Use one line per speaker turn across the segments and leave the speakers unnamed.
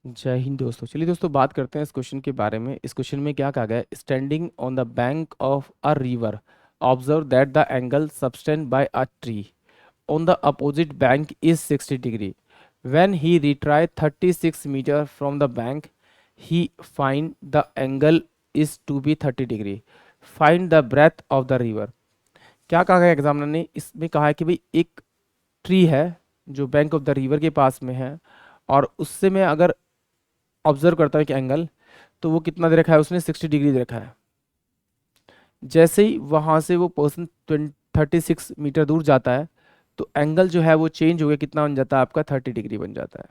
जय हिंद दोस्तों। चलिए दोस्तों, बात करते हैं इस क्वेश्चन के बारे में। इस क्वेश्चन में क्या कहा गया है? Standing on the bank of a river, observe that the angle subtended by a tree on the opposite bank is 60 degree. When he retry 36 metre from the bank, he find the angle is to be 30 degree. Find the breadth of the river. क्या कहा गया examiner ने? इसमें कहा है कि भाई एक ट्री है जो बैंक ऑफ द रिवर के पास में है, और उससे मैं अगर ऑब्जर्व करता हूँ एक एंगल, तो वो कितना दे रखा है? उसने 60 डिग्री दे रखा है। जैसे ही वहां से वो पर्सन 36 मीटर दूर जाता है, तो एंगल जो है वो चेंज हो गया, कितना बन जाता है आपका? 30 डिग्री बन जाता है।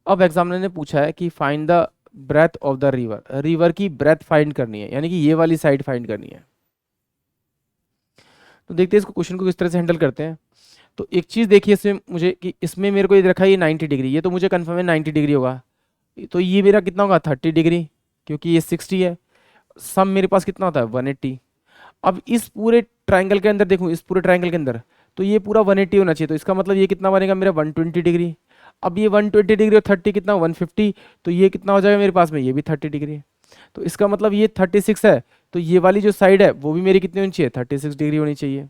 अब एग्जामिनर ने पूछा है कि find the breadth of the river. River की ब्रेथ फाइंड करनी है, यानी कि ये वाली साइड फाइंड करनी है। तो देखते हैं इसको, क्वेश्चन को किस तरह से हैंडल करते हैं। तो एक चीज देखिए इसमें मुझे, कि इसमें मेरे को ये रखा है ये 90 डिग्री, ये तो मुझे कंफर्म है 90 डिग्री होगा। तो ये मेरा कितना होगा? 30 डिग्री, क्योंकि ये 60 है। सम मेरे पास कितना होता है? 180। अब इस पूरे ट्राइंगल के अंदर देखूं, इस पूरे ट्राइंगल के अंदर तो ये पूरा 180 होना चाहिए। तो इसका मतलब ये कितना बनेगा मेरा? 120 डिग्री। अब ये 120 डिग्री और 30 कितना? 150। तो ये कितना हो जाएगा मेरे पास में? ये भी 30 डिग्री। तो इसका मतलब ये 36 है, तो ये वाली जो साइड है वो भी मेरी कितनी होनी चाहिए? 36 डिग्री होनी चाहिए।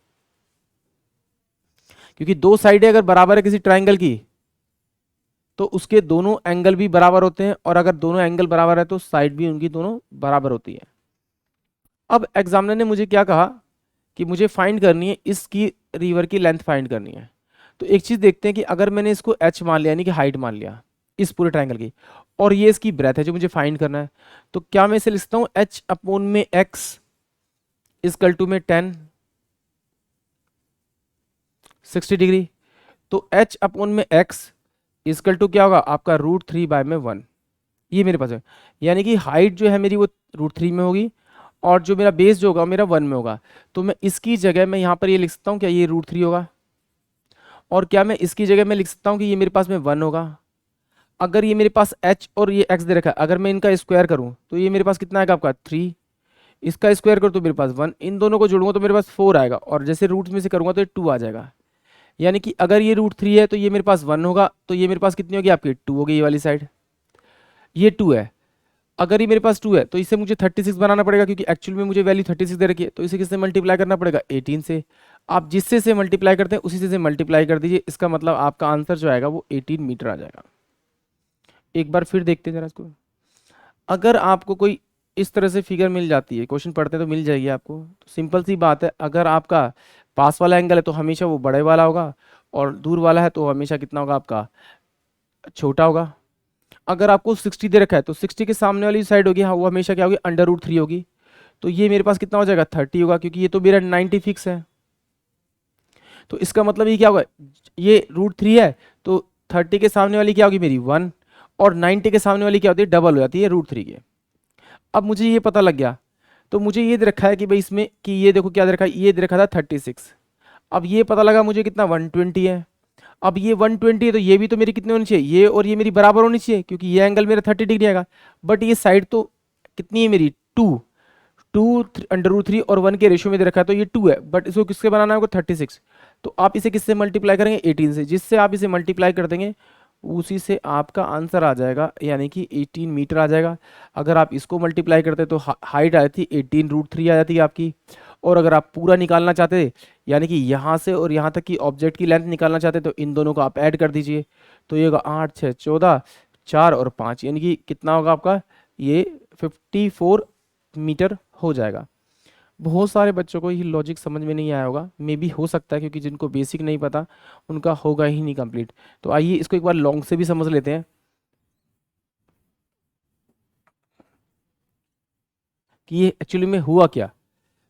क्योंकि दो साइडें अगर बराबर है किसी ट्राइंगल की, तो उसके दोनों एंगल भी बराबर होते हैं, और अगर दोनों एंगल बराबर है तो साइड भी उनकी दोनों बराबर होती है। अब एग्जामिनर ने मुझे क्या कहा कि मुझे फाइंड करनी है इसकी रिवर की लेंथ फाइंड करनी है। तो एक चीज देखते हैं कि अगर मैंने इसको एच मान लिया, यानी कि हाइट मान लिया इस पूरे ट्राइंगल की, और ये इसकी ब्रेथ है जो मुझे फाइंड करना है, तो क्या मैं इसे लिखता हूं एच अपॉन में एक्स इजकल टू में 10 60 डिग्री। तो एच अपॉन में एक्स इजकल टू क्या होगा आपका? √3/1। ये मेरे पास है, यानी कि हाइट जो है मेरी वो √3 में होगी, और जो मेरा बेस जो होगा मेरा 1 में होगा। तो मैं इसकी जगह मैं यहाँ पर ये लिख सकता हूँ, क्या ये √3 होगा? और क्या मैं इसकी जगह में लिख सकता हूँ कि ये मेरे पास में 1 होगा? अगर ये मेरे पास h और ये x दे रखा है, अगर मैं इनका स्क्वायर करूँ तो ये मेरे पास कितना आएगा आपका? 3। इसका स्क्वायर करूँ तो मेरे पास 1। इन दोनों को जोड़ूंगा तो मेरे पास 4 आएगा, और जैसे रूट्स में से करूंगा तो ये 2 आ जाएगा। यानी कि अगर ये √3 है तो ये मेरे पास 1 होगा, तो ये मेरे पास कितनी होगी आपकी? 2 होगी। ये वाली साइड ये 2 है। अगर ये मेरे पास 2 है तो इसे मुझे 36 बनाना पड़ेगा, क्योंकि एक्चुअल में मुझे वैल्यू 36 दे रखी है। तो इसे किससे मल्टीप्लाई करना पड़ेगा? 18 से। आप जिससे से मल्टीप्लाई करते हैं उसी से मल्टीप्लाई कर दीजिए। इसका मतलब आपका आंसर जो आएगा वो 18 मीटर आ जाएगा। एक बार फिर देखते हैं जरा इसको। अगर आपको कोई इस तरह से फिगर मिल जाती है, क्वेश्चन पढ़ते हैं तो मिल जाएगी आपको, तो सिंपल सी बात है, अगर आपका पास वाला एंगल है तो हमेशा वो बड़े वाला होगा, और दूर वाला है तो हमेशा कितना होगा आपका? छोटा होगा। अगर आपको 60 दे रखा है तो 60 के सामने वाली साइड होगी, हाँ, वो हमेशा क्या होगी? √3 होगी। तो ये मेरे पास कितना हो जाएगा? 30 होगा, क्योंकि ये तो मेरा 90 फिक्स है। तो इसका मतलब ये क्या होगा? ये √3 है, तो 30 के सामने वाली क्या होगी मेरी? 1। और 90 के सामने वाली क्या होती है? डबल हो जाती है √3 के। अब मुझे ये पता लग गया, तो मुझे ये दे रखा है कि भाई इसमें, कि ये देखो क्या दे रखा है? ये दे रखा था 36। अब ये पता लगा मुझे कितना? 120 है। अब ये 120 है तो ये भी तो मेरी कितनी होनी चाहिए? ये और ये मेरी बराबर होनी चाहिए, क्योंकि ये एंगल मेरा 30 डिग्री आएगा। बट ये साइड तो कितनी है मेरी? 2। 2 √3 और 1 के रेशियो में दे रखा है, तो ये 2 है, बट इसको किससे बनाना है? 36। तो आप इसे किससे मल्टीप्लाई करेंगे? 18 से। जिससे आप इसे मल्टीप्लाई कर देंगे उसी से आपका आंसर आ जाएगा, यानी कि 18 मीटर आ जाएगा। अगर आप इसको मल्टीप्लाई करते तो हाइट आ जाती 18 √3 आ जाती है आपकी। और अगर आप पूरा निकालना चाहते, यानी कि यहाँ से और यहाँ तक की ऑब्जेक्ट की लेंथ निकालना चाहते, तो इन दोनों को आप ऐड कर दीजिए। तो ये होगा 8 6 14, 4 और 5, यानी कि कितना होगा आपका? ये 54 मीटर हो जाएगा। बहुत सारे बच्चों को ये लॉजिक समझ में नहीं आया होगा, मे बी हो सकता है, क्योंकि जिनको बेसिक नहीं पता उनका होगा ही नहीं कंप्लीट। तो आइए इसको एक बार लॉन्ग से भी समझ लेते हैं कि ये एक्चुअली में हुआ क्या।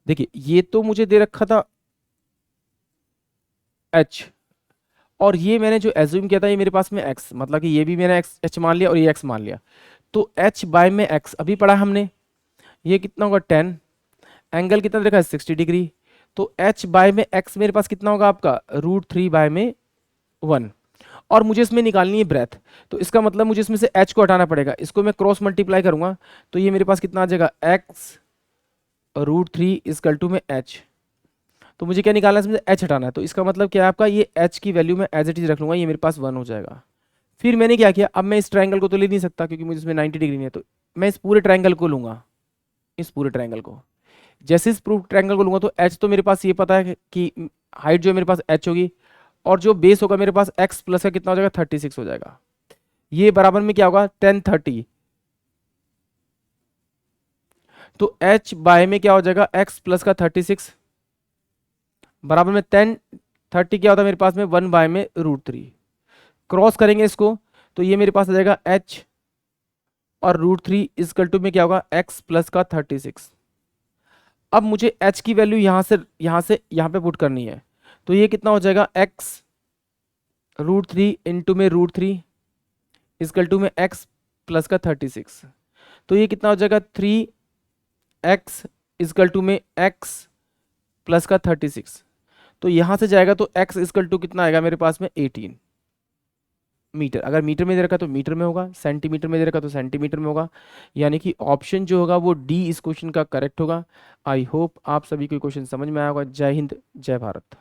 देखिए, ये तो मुझे दे रखा था h, और ये मैंने जो एज्यूम किया था ये मेरे पास में x, मतलब कि ये भी मैंने x h मान लिया और ये x मान लिया। तो h बाय में x अभी पढ़ा हमने, ये कितना होगा? 10। एंगल कितना दे रखा है? 60 डिग्री। तो h बाय में x मेरे पास कितना होगा आपका? √3/1। और मुझे इसमें निकालनी है ब्रेथ, तो इसका मतलब मुझे इसमें से h को हटाना पड़ेगा। इसको मैं क्रॉस मल्टीप्लाई करूंगा तो ये मेरे पास कितना आ जाएगा? x √3 इजकल टू में h। तो मुझे क्या निकालना है? इसमें से h हटाना है, तो इसका मतलब क्या है आपका? ये h की वैल्यू मैं एज इट इज रख लूंगा, ये मेरे पास 1 हो जाएगा। फिर मैंने क्या किया, अब मैं इस ट्रायंगल को तो ले नहीं सकता क्योंकि मुझे इसमें 90 डिग्री नहीं है, तो मैं इस पूरे ट्रायंगल को लूंगा, इस पूरे ट्रायंगल को। जैसे इस पूरे ट्रायंगल को लूंगा तो एच तो मेरे पास ये पता है कि हाइट जो है मेरे पास एच होगी, और जो बेस होगा मेरे पास एक्स प्लस का कितना हो जाएगा 36 हो जाएगा। ये बराबर में क्या होगा 1030, तो एच बाय में क्या हो जाएगा एक्स प्लस का 36 बराबर में 1030 क्या होता है मेरे पास में 1 बाय में √3। क्रॉस करेंगे इसको तो ये मेरे पास आ जाएगा एच और √3 इजकल टू में क्या होगा एक्स प्लस का 36। अब मुझे h की वैल्यू यहां से यहां पे पुट करनी है, तो ये कितना हो जाएगा x √3 इंटू में √3 इजकल टू में x प्लस का 36। तो ये कितना हो जाएगा 3x इजकल टू में x प्लस का 36। तो यहां से जाएगा तो x इजकल टू कितना आएगा मेरे पास में 18 मीटर। अगर मीटर में दे रखा तो मीटर में होगा, सेंटीमीटर में दे रखा तो सेंटीमीटर में होगा, यानी कि ऑप्शन जो होगा वो डी इस क्वेश्चन का करेक्ट होगा। आई होप आप सभी को क्वेश्चन समझ में आया होगा। जय हिंद, जय भारत।